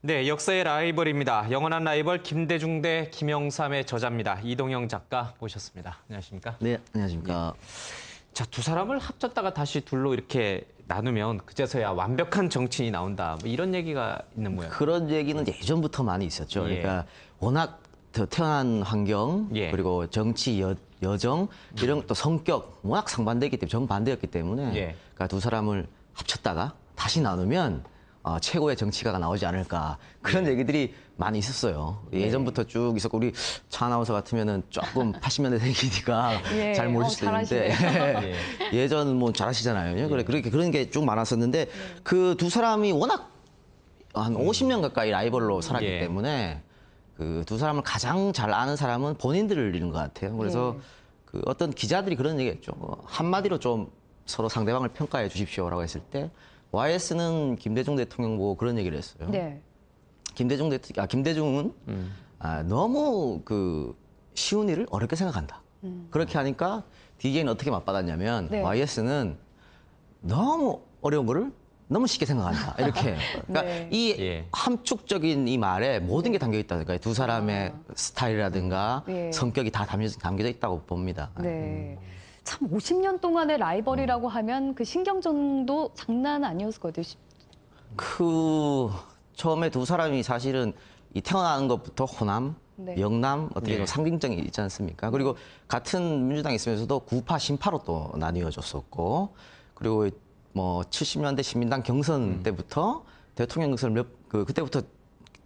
네, 역사의 라이벌입니다. 영원한 라이벌 김대중 대 김영삼의 저자입니다. 이동영 작가 모셨습니다. 안녕하십니까? 네, 안녕하십니까? 자, 두 사람을 합쳤다가 다시 둘로 이렇게 나누면 그제서야 완벽한 정치인이 나온다. 뭐 이런 얘기가 있는 모양. 그런 얘기는 예전부터 많이 있었죠. 예. 그러니까 워낙 태어난 환경, 예. 그리고 정치 여정, 이런 또 성격 워낙 상반되기 때문에 정반대였기 때문에 예. 그러니까 두 사람을 합쳤다가 다시 나누면 최고의 정치가가 나오지 않을까 그런 얘기들이 많이 있었어요. 예전부터 쭉 있었고 우리 차 아나운서 같으면은 조금 80년대 생기니까 예. 잘 모를 수도 있는데 예전 뭐 잘하시잖아요. 그렇게 그런 게 쭉 많았었는데 그 두 사람이 워낙 한 50년 가까이 라이벌로 살았기 예. 때문에 그 두 사람을 가장 잘 아는 사람은 본인들인 것 같아요. 그래서 그 어떤 기자들이 그런 얘기했죠. 한마디로 좀 서로 상대방을 평가해 주십시오라고 했을 때 YS는 김대중 대통령 보고 그런 얘기를 했어요. 네. 김대중은 너무 그 쉬운 일을 어렵게 생각한다. 그렇게 하니까 DJ는 어떻게 맞받았냐면 네. YS는 너무 어려운 거를 너무 쉽게 생각한다. 이렇게. 그러니까 네. 이 예. 함축적인 이 말에 모든 게 담겨 있다. 그러니까 두 사람의 스타일이라든가 예. 성격이 다 담겨져 있다고 봅니다. 네. 참 50년 동안의 라이벌이라고 하면 그 신경전도 장난 아니었을 것 같아요. 그 처음에 두 사람이 사실은 이 태어나는 것부터 호남, 네. 영남 어떻게 보면 네. 상징성이 있지 않습니까? 그리고 같은 민주당에 있으면서도 구파, 신파로 또 나뉘어졌었고 그리고 뭐 70년대 시민당 경선 때부터 대통령 경선을 그때부터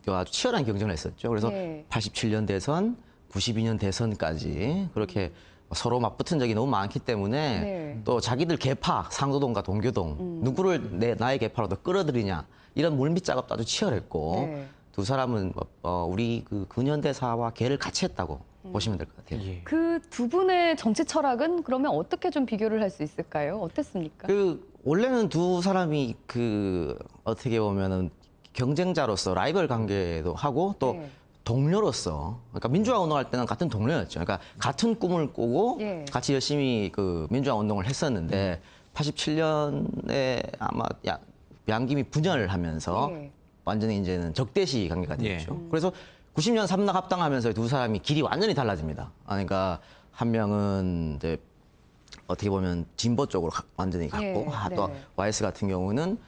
아주 치열한 경쟁을 했었죠. 그래서 네. 87년 대선, 92년 대선까지 그렇게 서로 맞붙은 적이 너무 많기 때문에 네. 또 자기들 계파, 상도동과 동교동 누구를 나의 계파로 더 끌어들이냐 이런 물밑 작업도 아주 치열했고 네. 두 사람은 우리 그 근현대사와 계를 같이 했다고 보시면 될 것 같아요. 예. 그 두 분의 정치 철학은 그러면 어떻게 좀 비교를 할 수 있을까요? 어땠습니까? 원래는 두 사람이 어떻게 보면은 경쟁자로서 라이벌 관계도 하고 또 네. 동료로서 그러니까 민주화 운동할 때는 같은 동료였죠. 그러니까 같은 꿈을 꾸고 예. 같이 열심히 그 민주화 운동을 했었는데 87년에 아마 양김이 분열을 하면서 예. 완전히 이제는 적대시 관계가 예. 됐죠. 그래서 90년 삼당 합당하면서 두 사람이 길이 완전히 달라집니다. 그러니까 한 명은 이제 어떻게 보면 진보 쪽으로 완전히 갔고 예, 또 네. YS 같은 경우는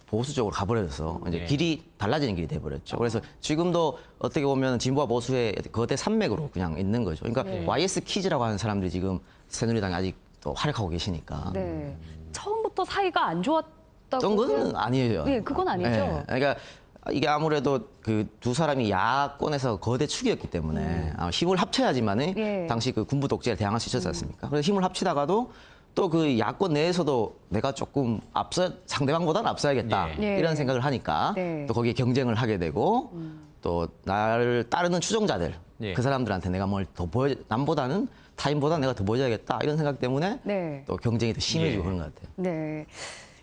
보수 쪽으로 가버려서 이제 예. 길이 달라지는 길이 돼버렸죠. 그래서 지금도 어떻게 보면 진보와 보수의 거대 산맥으로 그냥 있는 거죠. 그러니까 네. YS 키즈라고 하는 사람들이 지금 새누리당에 아직 또 활약하고 계시니까. 네. 처음부터 사이가 안 좋았다고. 그건 아니에요. 예, 그건 아니죠. 예, 그러니까 이게 아무래도 그 두 사람이 야권에서 거대 축이었기 때문에 힘을 합쳐야지만은 예. 당시 그 군부 독재에 대항할 수 있었지 않습니까? 그래서 힘을 합치다가도 또 그 야권 내에서도 내가 조금 상대방보다는 앞서야겠다 예. 이런 생각을 하니까 네. 또 거기에 경쟁을 하게 되고 또 나를 따르는 추종자들 예. 그 사람들한테 내가 뭘 더 남보다는 타인보다 내가 더 보여야겠다 이런 생각 때문에 네. 또 경쟁이 더 심해지고 예. 그런 것 같아요. 네.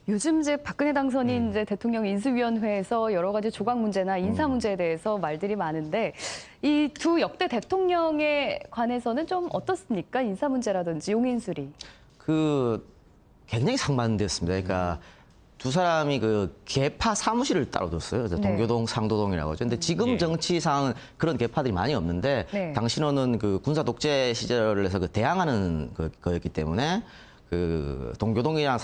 요즘 이제 박근혜 당선인 이제 대통령 인수위원회에서 여러 가지 조각 문제나 인사 문제에 대해서 말들이 많은데 이 두 역대 대통령에 관해서는 좀 어떻습니까? 인사 문제라든지 용인수리. 굉장히 상반되었습니다. 그러니까 두 사람이 그 계파 사무실을 따로 뒀어요. 네. 동교동, 상도동이라고 하죠. 근데 지금 예. 정치상은 그런 계파들이 많이 없는데 네. 당신은 그 군사 독재 시절에서 그 대항하는 거였기 때문에 그 동교동이랑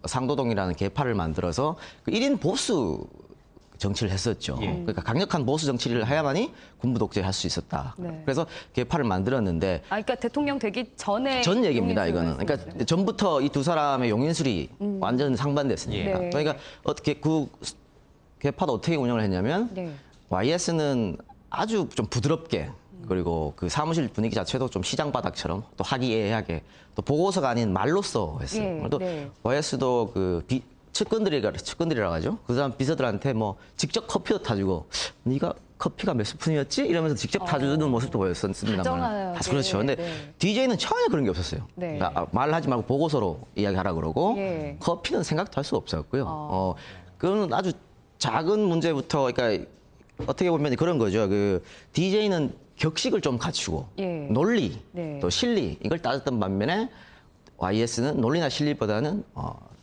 상도동이라는 계파를 만들어서 그 1인 보수 정치를 했었죠. 예. 그러니까 강력한 보수 정치를 해야만이 군부 독재를 할 수 있었다. 네. 그래서 계파를 만들었는데 그러니까 대통령 되기 전에 전 얘기입니다, 용인수를 이거는. 그러니까 말씀하시는 전부터 이 두 사람의 용인술이 완전 상반됐으니까. 네. 그러니까 어떻게 그 계파도 어떻게 운영을 했냐면 네. YS는 아주 좀 부드럽게 그리고 그 사무실 분위기 자체도 좀 시장 바닥처럼 또 화기애애하게 또 보고서가 아닌 말로써 했어요. 예, 또 네. YS도 그 측근들이라고 하죠. 그 사람 비서들한테 뭐 직접 커피도 타주고 네가 커피가 몇 스푼이었지? 이러면서 직접 타주는 모습도 보였었습니다만. 다정하게, 그렇죠. 근데 네. DJ는 전혀 그런 게 없었어요. 네. 그러니까 말하지 말고 보고서로 이야기하라 그러고 예. 커피는 생각도 할 수 없었고요. 그건 아주 작은 문제부터 그러니까 어떻게 보면 그런 거죠. 그 DJ는 격식을 좀 갖추고 예. 논리, 네. 또 실리 이걸 따졌던 반면에 YS는 논리나 실리보다는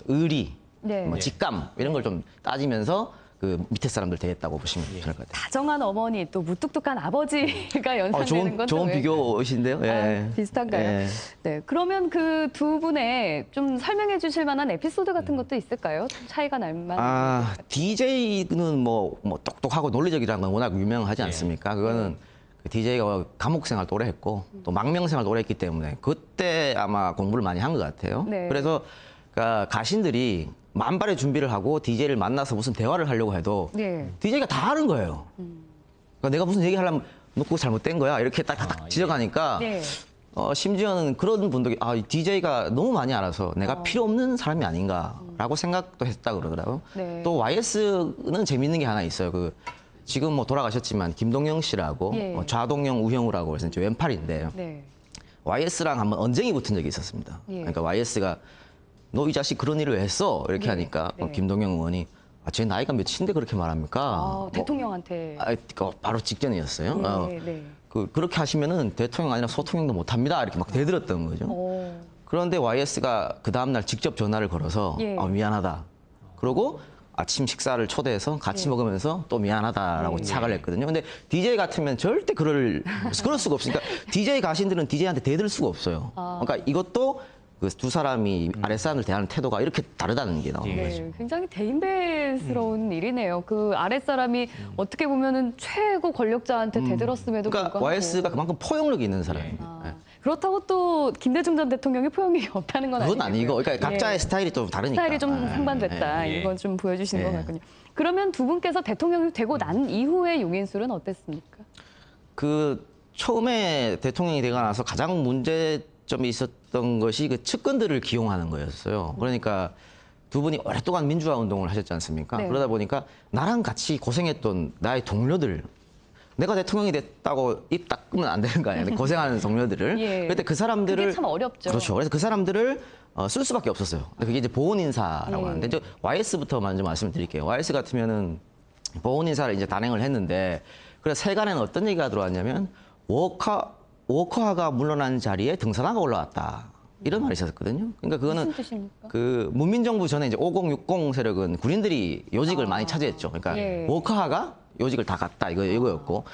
의리, 네. 뭐 직감 이런 걸 좀 따지면서 그 밑에 사람들 대했다고 보시면 될 것 같아요. 다정한 어머니 또 무뚝뚝한 아버지가 연상되는 건 좋은 또 왜- 비교이신데요. 예. 비슷한가요? 예. 네. 그러면 그 두 분의 좀 설명해 주실 만한 에피소드 같은 것도 있을까요? 좀 차이가 날 만한. DJ는 뭐 똑똑하고 논리적이라는 건 워낙 유명하지 않습니까? 그거는 DJ가 감옥 생활도 오래 했고 또 망명 생활도 오래 했기 때문에 그때 아마 공부를 많이 한 것 같아요. 네. 그래서 그러니까 가신들이 만발의 준비를 하고 DJ를 만나서 무슨 대화를 하려고 해도 네. DJ가 다 하는 거예요. 그러니까 내가 무슨 얘기하려면 너 그거 잘못된 거야 이렇게 딱 지적하니까 네. 심지어는 그런 분들이 DJ가 너무 많이 알아서 내가 필요 없는 사람이 아닌가라고 생각도 했다 그러더라고요. 네. 또 YS는 재밌는 게 하나 있어요. 지금 뭐 돌아가셨지만 김동영 씨라고 예. 좌동영 우형우라고 해서 이제 왼팔인데 네. YS랑 한번 언쟁이 붙은 적이 있었습니다. 예. 그러니까 YS가 너 이 자식 그런 일을 왜 했어? 이렇게 네. 하니까 네. 김동영 의원이 제 나이가 몇인데 그렇게 말합니까? 대통령한테. 바로 직전이었어요. 네. 그렇게 하시면은 대통령 아니라 소통령도 못 합니다. 이렇게 막 대들었던 거죠. 그런데 YS가 그 다음날 직접 전화를 걸어서 예. 미안하다. 그러고 아침 식사를 초대해서 같이 먹으면서 또 미안하다라고 사과를 했거든요. 근데 DJ 같으면 절대 그럴 수가 없으니까 DJ 가신들은 DJ한테 대들 수가 없어요. 그러니까 이것도 그 두 사람이 아랫사람들 대하는 태도가 이렇게 다르다는 게 나오는 거죠. 네, 굉장히 대인배스러운 일이네요. 그 아랫사람이 어떻게 보면은 최고 권력자한테 대들었음에도 그러니까 불구하고. YS가 그만큼 포용력이 있는 사람이에요. 예. 그렇다고 또 김대중 전 대통령이 포용력이 없다는 건 그건 아니고요. 아니고, 그러니까 각자의 스타일이 좀 다르니까. 스타일이 좀 예. 상반됐다. 예. 이건 좀 보여주시는 예. 것 같군요. 그러면 두 분께서 대통령이 되고 난 이후의 용인술은 어땠습니까? 처음에 대통령이 되고 나서 가장 문제점이 있었던 것이 그 측근들을 기용하는 거였어요. 그러니까 두 분이 오랫동안 민주화 운동을 하셨지 않습니까? 네. 그러다 보니까 나랑 같이 고생했던 나의 동료들, 내가 대통령이 됐다고 입 닦으면 안 되는 거 아니에요? 고생하는 동료들을. 예. 그때 그 사람들을. 그게 참 어렵죠. 그렇죠. 그래서 그 사람들을 쓸 수밖에 없었어요. 그게 이제 보훈 인사라고 예. 하는데, YS부터 먼저 말씀을 드릴게요. YS 같으면은 보훈 인사를 이제 단행을 했는데, 그래서 세간에는 어떤 얘기가 들어왔냐면, 워커화가 물러난 자리에 등산화가 올라왔다. 이런 말이 있었거든요. 그러니까 그거는 무슨 뜻입니까? 그 문민정부 전에 이제 5060 세력은 군인들이 요직을 많이 차지했죠. 그러니까 예. 워커화가 요직을 다 갔다 이거였고.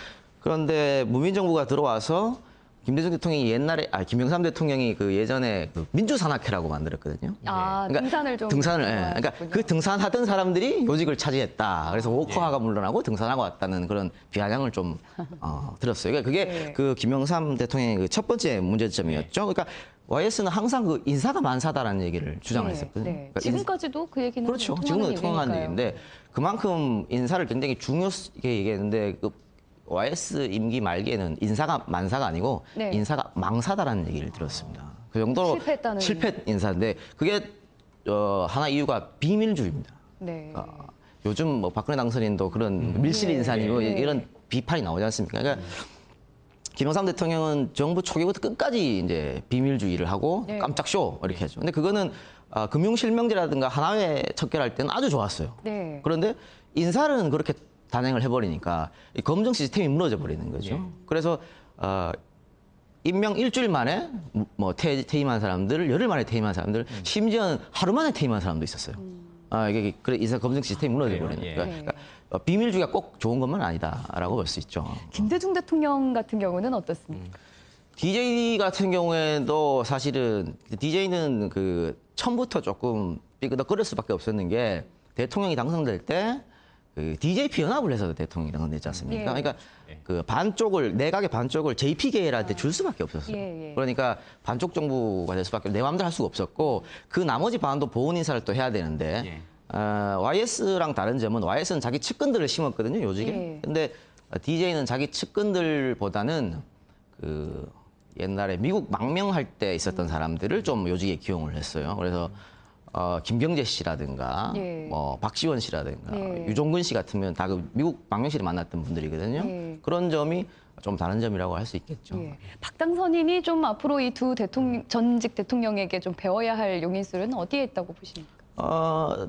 그런데 문민정부가 들어와서 김대중 대통령이 옛날에 김영삼 대통령이 그 예전에 그 민주산악회라고 만들었거든요. 등산을 좀. 등산을 그러니까 좋아하셨군요. 그 등산하던 사람들이 요직을 차지했다. 그래서 워커화가 물러나고 등산하고 왔다는 그런 비아냥을 좀 들었어요. 그러니까 그게 네. 그 김영삼 대통령의 그 첫 번째 문제점이었죠. 그러니까 YS는 항상 그 인사가 만사다라는 얘기를 주장을 했었거든요. 네. 그러니까 지금까지도 그 얘기는 그렇죠. 통하는 지금은 통하는 얘기니까요. 얘기인데 그만큼 인사를 굉장히 중요하게 얘기했는데 그 YS 임기 말기에는 인사가 만사가 아니고 네. 인사가 망사다라는 얘기를 들었습니다. 그 정도로 실패했다는. 실패 인사인데 그게 하나 이유가 비밀주의입니다. 네. 요즘 뭐 박근혜 당선인도 그런 밀실 인사니고 네. 이런 비판이 나오지 않습니까? 그러니까 김영삼 대통령은 정부 초기부터 끝까지 이제 비밀주의를 하고 네. 깜짝 쇼 이렇게 하죠. 근데 그거는 금융실명제라든가 하나회 척결할 때는 아주 좋았어요. 네. 그런데 인사는 그렇게 단행을 해버리니까 이 검증 시스템이 무너져 버리는 거죠. 예. 그래서 임명 일주일 만에 뭐 퇴임한 사람들, 열흘 만에 퇴임한 사람들, 심지어는 하루 만에 퇴임한 사람도 있었어요. 이게 그래 인사 검증 시스템이 무너져 그래요? 버리니까. 예. 그러니까 비밀주의가 꼭 좋은 것만 아니다라고 볼 수 있죠. 김대중 대통령 같은 경우는 어떻습니까? DJ 같은 경우에도 사실은 DJ는 그 처음부터 조금 삐그덕거릴 수밖에 없었는 게 대통령이 당선될 때 그 DJP 연합을 해서 대통령이 당선됐지 않습니까? 예. 그러니까 그 반쪽을 내각의 반쪽을 JP 계열한테 줄 수밖에 없었어요. 예. 그러니까 반쪽 정부가 될 수밖에 내 마음대로 할 수가 없었고 그 나머지 반도 보훈 인사를 또 해야 되는데 YS랑 다른 점은 YS는 자기 측근들을 심었거든요 요직에. 예. 근데 DJ는 자기 측근들보다는 그 옛날에 미국 망명할 때 있었던 사람들을 좀 요직에 기용을 했어요. 그래서 김경재 씨라든가 예. 뭐 박지원 씨라든가 예. 유종근 씨 같으면 다 그 미국 망명실에 만났던 분들이거든요. 예. 그런 점이 좀 다른 점이라고 할 수 있겠죠. 예. 박당선인이 좀 앞으로 이 두 전직 대통령에게 좀 배워야 할 용인술은 어디에 있다고 보십니까?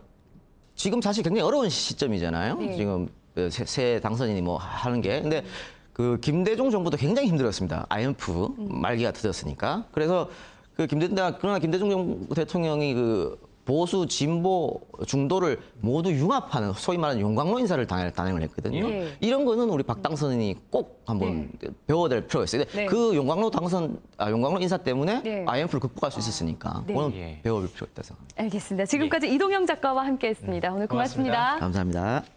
지금 사실 굉장히 어려운 시점이잖아요. 네. 지금 그 새 당선인이 뭐 하는 게. 근데 그 김대중 정부도 굉장히 힘들었습니다. IMF 말기가 터졌으니까. 그래서 그러나 김대중 대통령이 그 보수, 진보, 중도를 모두 융합하는 소위 말하는 용광로 인사를 단행을 했거든요. 네. 이런 거는 우리 박 당선인이 꼭 한번 배워야 될 필요가 있어요. 네. 그 용광로 용광로 인사 때문에 네. IMF를 극복할 수 있었으니까 네. 오늘 예. 배워볼 필요가 있다 생각합니다. 알겠습니다. 지금까지 이동영 작가와 함께했습니다. 오늘 고맙습니다. 감사합니다.